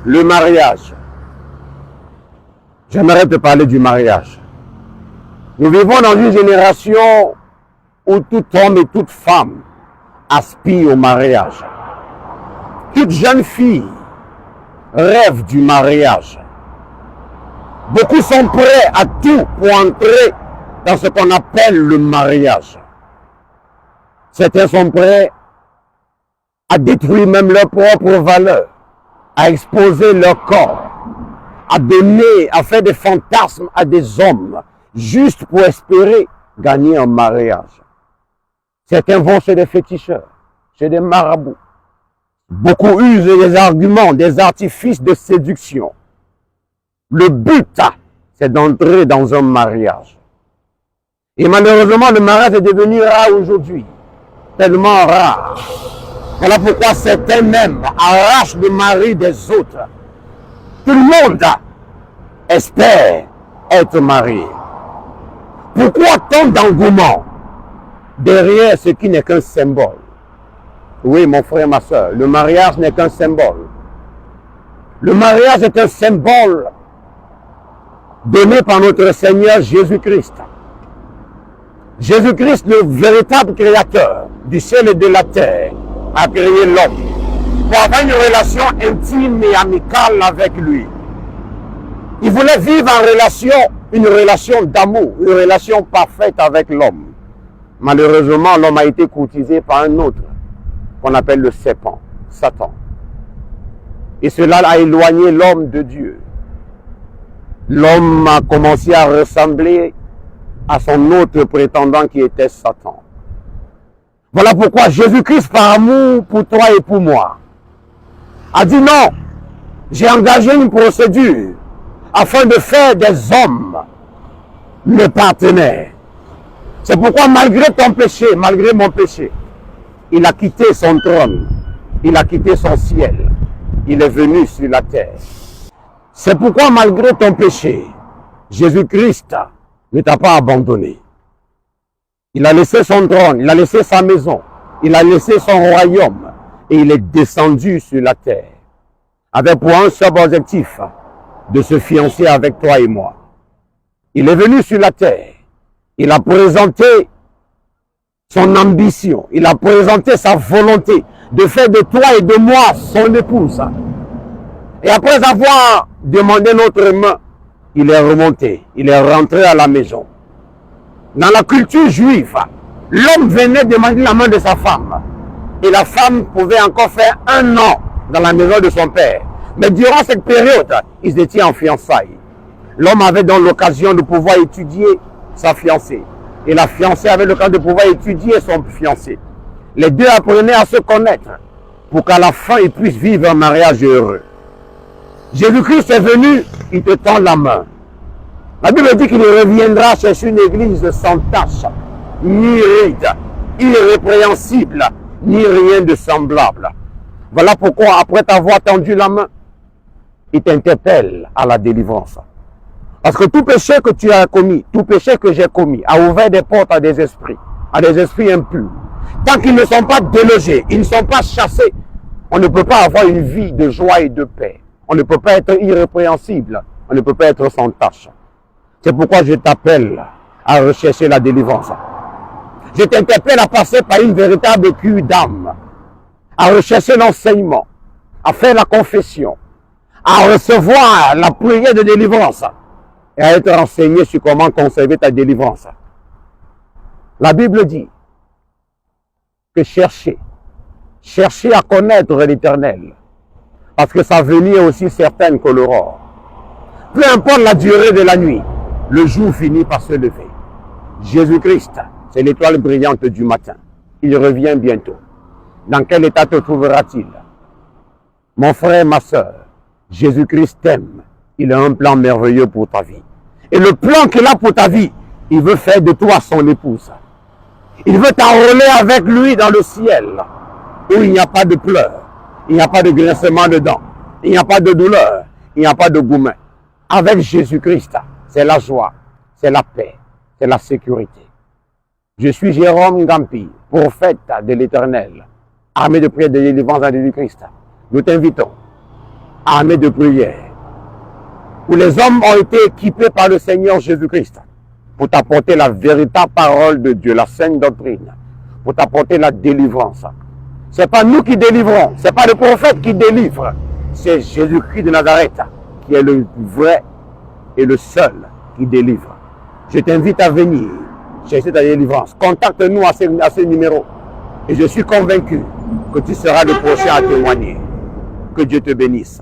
Le mariage. J'aimerais te parler du mariage. Nous vivons dans une génération où tout homme et toute femme aspirent au mariage. Toute jeune fille rêve du mariage. Beaucoup sont prêts à tout pour entrer dans ce qu'on appelle le mariage. Certains sont prêts à détruire même leur propre valeur, à exposer leur corps, à donner, à faire des fantasmes à des hommes, juste pour espérer gagner un mariage. Certains vont chez des féticheurs, chez des marabouts. Beaucoup usent des arguments, des artifices de séduction. Le but, c'est d'entrer dans un mariage. Et malheureusement, le mariage est devenu rare aujourd'hui. Tellement rare. Voilà pourquoi certains même arrachent le mari des autres. Tout le monde espère être marié. Pourquoi tant d'engouement derrière ce qui n'est qu'un symbole? Oui, mon frère, ma soeur, le mariage n'est qu'un symbole. Le mariage est un symbole donné par notre Seigneur Jésus-Christ. Jésus-Christ, le véritable créateur du ciel et de la terre, a créé l'homme pour avoir une relation intime et amicale avec lui. Il voulait vivre en relation, une relation d'amour, une relation parfaite avec l'homme. Malheureusement, l'homme a été courtisé par un autre, qu'on appelle le serpent, Satan. Et cela a éloigné l'homme de Dieu. L'homme a commencé à ressembler à son autre prétendant qui était Satan. Voilà pourquoi Jésus-Christ, par amour pour toi et pour moi, a dit non, j'ai engagé une procédure afin de faire des hommes mes partenaires. C'est pourquoi malgré ton péché, malgré mon péché, il a quitté son trône, il a quitté son ciel, il est venu sur la terre. C'est pourquoi malgré ton péché, Jésus-Christ ne t'a pas abandonné. Il a laissé son trône, il a laissé sa maison, il a laissé son royaume et il est descendu sur la terre avec pour un seul objectif, de se fiancer avec toi et moi. Il est venu sur la terre, il a présenté son ambition, il a présenté sa volonté de faire de toi et de moi son épouse. Et après avoir demandé notre main, il est remonté, il est rentré à la maison. Dans la culture juive, l'homme venait demander la main de sa femme. Et la femme pouvait encore faire 1 an dans la maison de son père. Mais durant cette période, ils étaient en fiançailles. L'homme avait donc l'occasion de pouvoir étudier sa fiancée. Et la fiancée avait l'occasion de pouvoir étudier son fiancé. Les deux apprenaient à se connaître pour qu'à la fin, ils puissent vivre un mariage heureux. Jésus-Christ est venu, il te tend la main. La Bible dit qu'il reviendra chercher une église sans tache, ni ride, irrépréhensible, ni rien de semblable. Voilà pourquoi, après t'avoir tendu la main, il t'interpelle à la délivrance. Parce que tout péché que tu as commis, tout péché que j'ai commis, a ouvert des portes à des esprits impurs. Tant qu'ils ne sont pas délogés, ils ne sont pas chassés, on ne peut pas avoir une vie de joie et de paix. On ne peut pas être irrépréhensible, on ne peut pas être sans tache. C'est pourquoi je t'appelle à rechercher la délivrance. Je t'interpelle à passer par une véritable cure d'âme, à rechercher l'enseignement, à faire la confession, à recevoir la prière de délivrance et à être enseigné sur comment conserver ta délivrance. La Bible dit que cherchez à connaître l'Éternel, parce que sa venue est aussi certaine que l'aurore. Peu importe la durée de la nuit, le jour finit par se lever. Jésus-Christ, c'est l'étoile brillante du matin. Il revient bientôt. Dans quel état te trouvera-t-il? Mon frère, ma soeur, Jésus-Christ t'aime. Il a un plan merveilleux pour ta vie. Et le plan qu'il a pour ta vie, il veut faire de toi son épouse. Il veut t'enrôler avec lui dans le ciel, où il n'y a pas de pleurs, il n'y a pas de grincement de dents, il n'y a pas de douleur, il n'y a pas de gourmet. Avec Jésus-Christ, c'est la joie, c'est la paix, c'est la sécurité. Je suis Jérôme Gampi, prophète de l'Éternel, armé de prière de délivrance en Jésus-Christ. Nous t'invitons armée de prière, où les hommes ont été équipés par le Seigneur Jésus-Christ pour t'apporter la véritable parole de Dieu, la sainte doctrine, pour t'apporter la délivrance. Ce n'est pas nous qui délivrons, ce n'est pas le prophète qui délivre, c'est Jésus-Christ de Nazareth qui est le vrai et le seul qui délivre. Je t'invite à venir chercher ta délivrance. Contacte-nous à ce numéro et je suis convaincu que tu seras le prochain à témoigner. Que Dieu te bénisse.